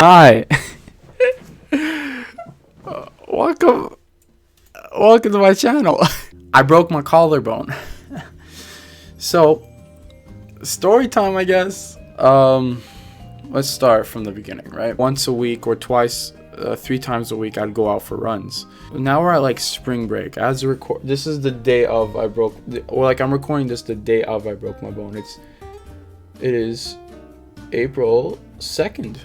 Hi. Welcome to my channel. I broke my collarbone. So, story time, I guess. Let's start from the beginning, right? Once a week or twice, 3 times a week, I'd go out for runs. Now we're at like spring break. As a this is the day of I'm recording this the day of I broke my bone. It is April 2nd.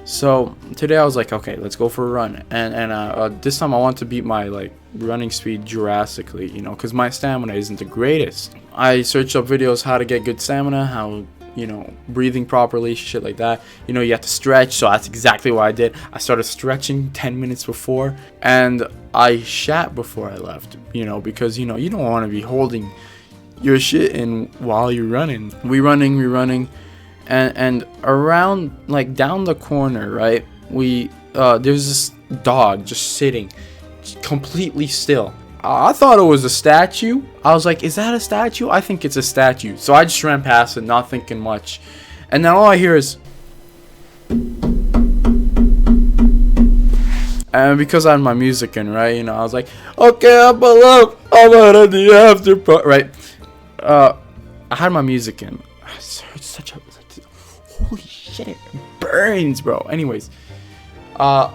So today I was like, okay, let's go for a run, and this time I want to beat my like running speed drastically, you know, because my stamina isn't the greatest. I searched up videos how to get good stamina, how, you know, breathing properly, shit like that. You know, you have to stretch, so that's exactly what I did. I started stretching 10 minutes before, and I shat before I left, you know, because, you know, you don't want to be holding your shit in while you're running. We running. And around, like, down the corner, right, there's this dog just sitting completely still. I thought it was a statue. I was like, is that a statue? I think it's a statue. So I just ran past it, not thinking much. And then all I hear is... And because I had my music in, right, you know, I was like, okay, I'm alone. I'm out of the after party, right? I had my music in. I heard such a... Holy shit, it burns, bro. Anyways, I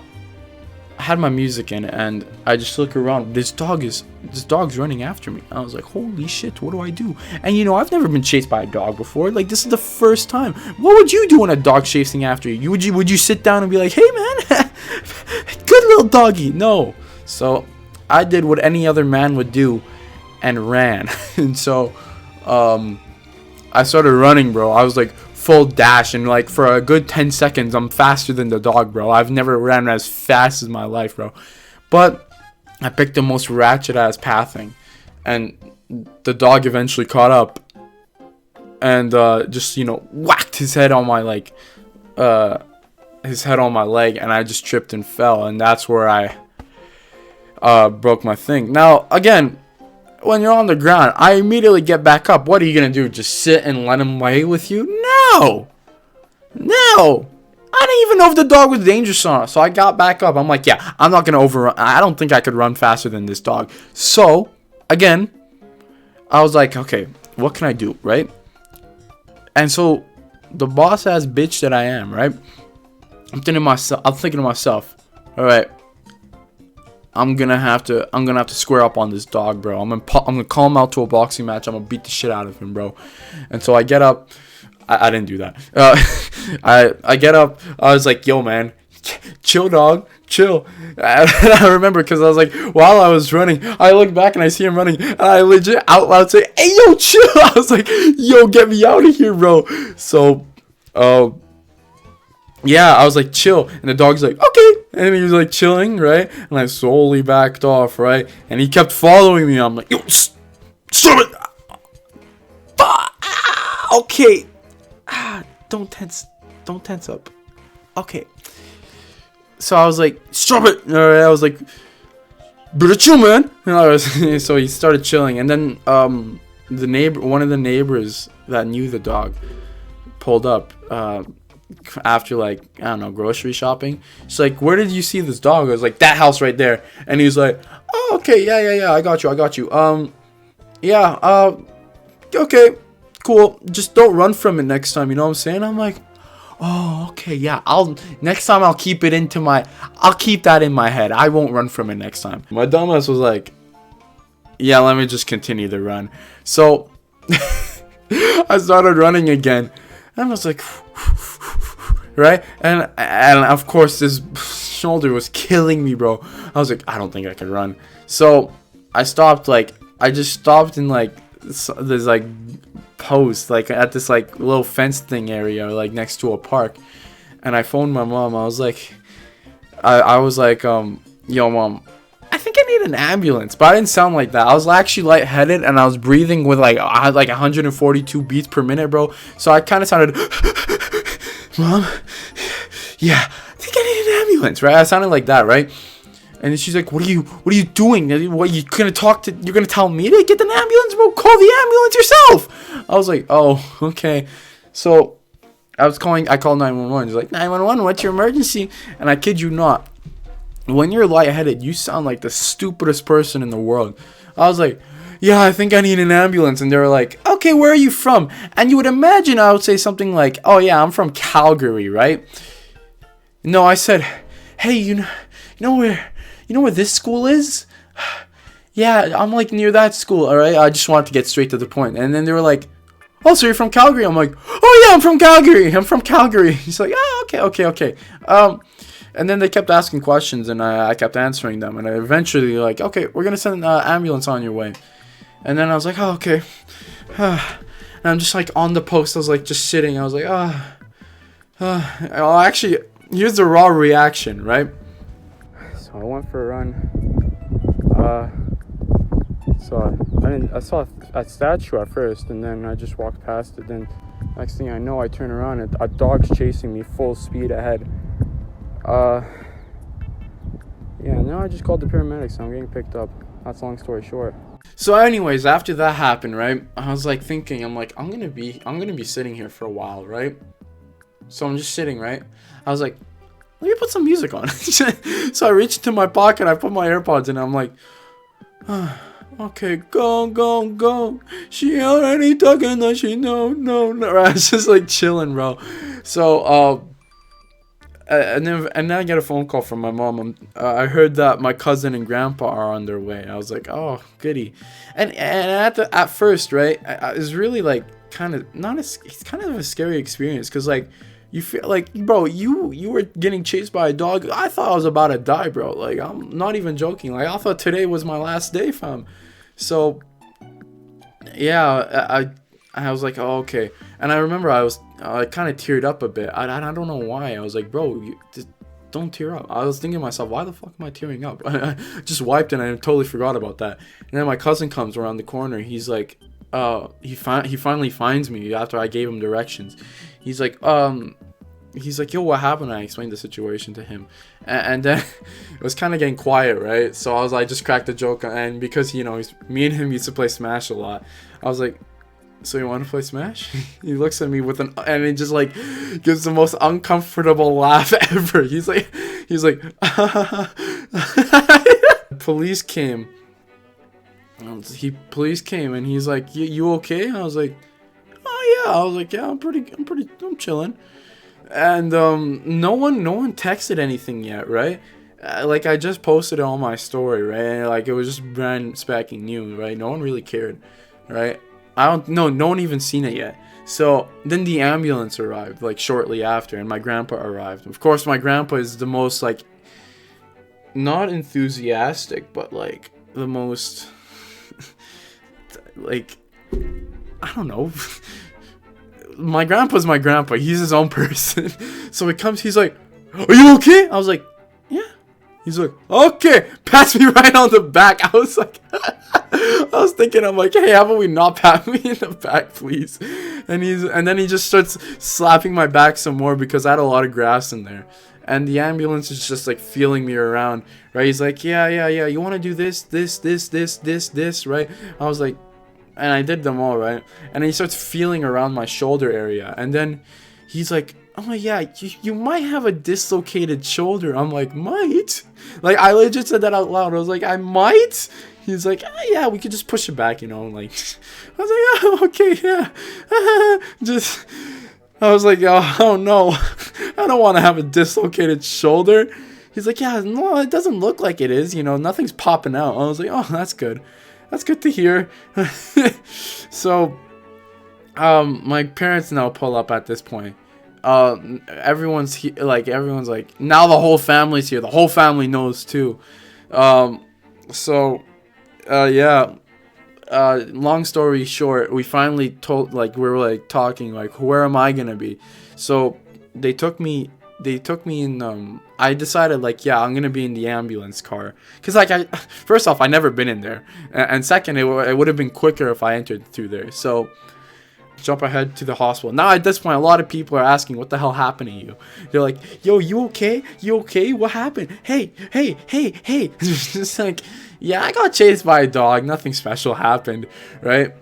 had my music in, and I just look around. This dog's running after me. I was like, holy shit, what do I do? And you know, I've never been chased by a dog before. Like, this is the first time. What would you do when a dog's chasing after you? Would you sit down and be like, hey man, good little doggy? No. So I did what any other man would do and ran. And so I started running, bro. I was like full dash, and like for a good 10 seconds I'm faster than the dog, bro. I've never ran as fast as my life, bro. But I picked the most ratchet ass pathing, and the dog eventually caught up and just, you know, whacked his head on my leg, and I just tripped and fell, and that's where I broke my thing. Now again, when you're on the ground, I immediately get back up. What are you gonna do? Just sit and let him lay with you? No! I didn't even know if the dog was dangerous or not. So I got back up. I'm like, yeah, I'm not gonna overrun. I don't think I could run faster than this dog. So again, I was like, okay, what can I do, right? And so the boss ass bitch that I am, right? I'm thinking to myself, all right, I'm gonna have to square up on this dog, bro. I'm gonna call him out to a boxing match. I'm gonna beat the shit out of him, bro. And so I get up. I didn't do that. I get up. I was like, yo, man, chill, dog, chill. And I remember because I was like, while I was running, I look back and I see him running, and I legit out loud say, hey, yo, chill. I was like, yo, get me out of here, bro. So, yeah, I was like, chill. And the dog's like, okay. And he was like chilling, right? And I slowly backed off, right? And he kept following me. I'm like, yo, stop it. Okay. Don't tense up. Okay. So I was like, stop it. All right. I was like, better chill, man. So he started chilling. And then one of the neighbors that knew the dog pulled up after, like, I don't know, grocery shopping. She's like, where did you see this dog? I was like, that house right there. And he was like, oh, okay, yeah, I got you. Yeah, okay, cool. Just don't run from it next time, you know what I'm saying? I'm like, oh, okay, yeah, next time I'll keep that in my head. I won't run from it next time. My dumbass was like, yeah, let me just continue the run. So I started running again, and I was like, right? And of course this shoulder was killing me, bro. I was like, I don't think I can run. So I stopped, I just stopped in like this like post, like at this like little fence thing area, like next to a park. And I phoned my mom. I was like, yo, mom, I think I need an ambulance. But I didn't sound like that. I was actually lightheaded, and I was breathing with I had 142 beats per minute, bro. So I kind of sounded, Mom, yeah, I think I need an ambulance, right? I sounded like that, right? And then she's like, what are you doing? What, you're gonna tell me to get an ambulance, bro? Call the ambulance yourself. I was like, oh, okay. So I called 911. He's like, 911, what's your emergency? And I kid you not, when you're lightheaded, you sound like the stupidest person in the world. I was like, yeah, I think I need an ambulance. And they were like, okay, where are you from? And you would imagine I would say something like, oh yeah, I'm from Calgary, right? No, I said, hey, you know where this school is? Yeah, I'm like near that school, all right? I just wanted to get straight to the point. And then they were like, oh, so you're from Calgary? I'm like, oh yeah, I'm from Calgary. He's like, oh, okay. And then they kept asking questions, and I kept answering them. And I eventually like, okay, we're going to send an ambulance on your way. And then I was like, oh, okay. And I'm just like on the post. I was like just sitting. I was like, oh, actually, here's the raw reaction, right? So I went for a run. So I saw a statue at first, and then I just walked past it. Then next thing I know, I turn around and a dog's chasing me full speed ahead. Yeah, now I just called the paramedics, so I'm getting picked up. That's long story short. So anyways, after that happened, right, I was like thinking, I'm gonna be sitting here for a while, right? So I'm just sitting, right? I was like, let me put some music on. So I reached into my pocket, I put my AirPods in, and I'm like, okay, go. She already talking that she no. I was just like chilling, bro. So and then I get a phone call from my mom. I heard that my cousin and grandpa are on their way. I was like, oh, goody. And at first, right, it was really like it's kind of a scary experience, because like you feel like, bro, you were getting chased by a dog. I thought I was about to die, bro. Like, I'm not even joking. Like, I thought today was my last day, fam. So yeah, I was like, oh, okay. And I remember I kind of teared up a bit. I don't know why. I was like, bro, just don't tear up. I was thinking to myself, why the fuck am I tearing up? I just wiped and I totally forgot about that. And then my cousin comes around the corner. He's like, he finally finds me after I gave him directions. He's like, yo, what happened? I explained the situation to him, and then it was kind of getting quiet, right? So I just cracked a joke, and because me and him used to play Smash a lot, I was like, so you want to play Smash? He looks at me and he just like gives the most uncomfortable laugh ever. He's like, police came. Police came and he's like, you okay? I was like, oh yeah. I was like, yeah, I'm chilling. And no one texted anything yet, right? Like, I just posted it on my story, right? And, like, it was just brand spanking new, right? No one really cared, right? No one even seen it yet. So then the ambulance arrived like shortly after, and my grandpa arrived. Of course, my grandpa is the most like not enthusiastic, but like the most like, I don't know. My grandpa's my grandpa. He's his own person. So he's like, are you okay? I was like, yeah. He's like, okay, pass me right on the back. I was like, I'm like, hey, how about we not pat me in the back, please? And then he just starts slapping my back some more because I had a lot of grass in there. And the ambulance is just like feeling me around, right? He's like, yeah. You want to do this, right? I was like, and I did them all, right? And he starts feeling around my shoulder area. And then he's like, oh yeah, you might have a dislocated shoulder. I'm like, might? Like, I legit said that out loud. I was like, I might? He's like, yeah, we could just push it back, like, I was like, oh, okay, yeah. I was like, oh no, I don't want to have a dislocated shoulder. He's like, yeah, no, it doesn't look like it is, nothing's popping out. I was like, oh, that's good. That's good to hear. So, my parents now pull up at this point. Everyone's like, now the whole family's here. The whole family knows too. Yeah. Long story short, we finally told, like, we were like talking, like, where am I gonna be? So they took me in. I decided, like, yeah, I'm gonna be in the ambulance car, because like, first off, I never been in there, and second, it would have been quicker if I entered through there. So jump ahead to the hospital. Now at this point, a lot of people are asking, what the hell happened to you? They're like, yo, you okay? What happened? Hey. Just like, yeah, I got chased by a dog. Nothing special happened, right?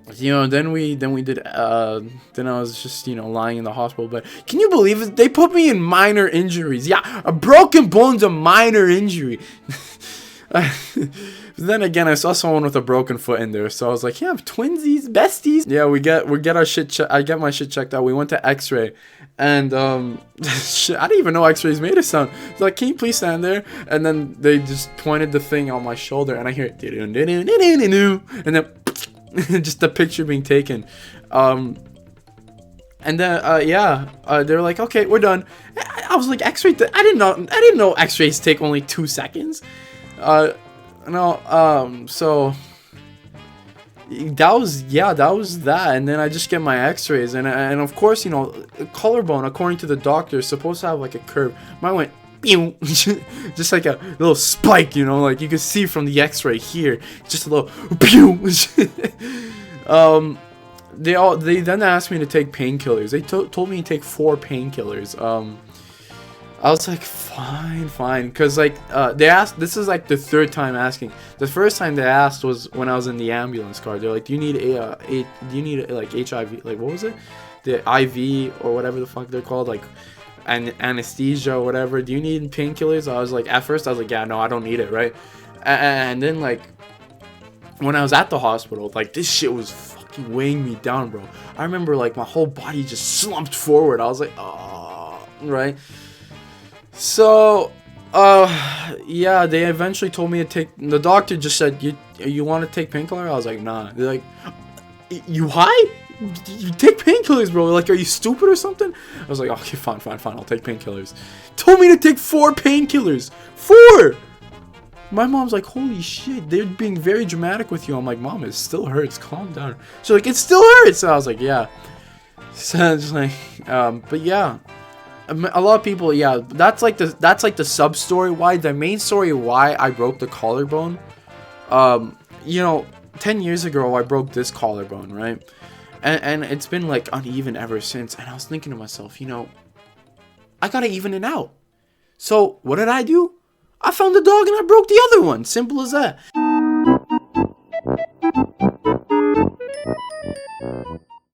Then we did then I was just, lying in the hospital. But can you believe it? They put me in minor injuries. Yeah, a broken bone's a minor injury. Then again, I saw someone with a broken foot in there, so I was like, yeah, twinsies, besties. Yeah, we get our shit I get my shit checked out. We went to X-ray, and shit, I didn't even know X-rays made a sound. It's like, can you please stand there? And then they just pointed the thing on my shoulder, and I hear it, and then just the picture being taken. And then they were like, okay, we're done. I was like, X-ray. I didn't know X-rays take only 2 seconds. So that was that. And then I just get my X-rays, and of course, collarbone, according to the doctor, is supposed to have like a curve. Mine went pew, just like a little spike, like you can see from the X-ray here, just a little pew. They then asked me to take painkillers. They told me to take 4 painkillers. I was like, fine, because like they asked. This is like the 3rd time asking. The first time they asked was when I was in the ambulance car. They're like, do you need like HIV, like what was it, the IV or whatever the fuck they're called, like anesthesia or whatever. Do you need painkillers? I was like, at first I was like, yeah, no, I don't need it, right? And then like when I was at the hospital, like this shit was fucking weighing me down, bro. I remember like my whole body just slumped forward. I was like, oh, right. So, yeah, they eventually told me to take. The doctor just said, "You want to take painkiller?" I was like, "Nah." They're like, "You high? You take painkillers, bro? Like, are you stupid or something?" I was like, "Okay, fine. I'll take painkillers." Told me to take 4 painkillers. 4. My mom's like, "Holy shit, they're being very dramatic with you." I'm like, "Mom, it still hurts. Calm down." She's like, "It still hurts." So I was like, "Yeah." So I was just like, but yeah. A lot of people, yeah, that's like the sub story. Why the main story why I broke the collarbone, 10 years ago I broke this collarbone, right, and it's been like uneven ever since. And I was thinking to myself, I gotta even it out. So what did I do? I found the dog and I broke the other one. Simple as that.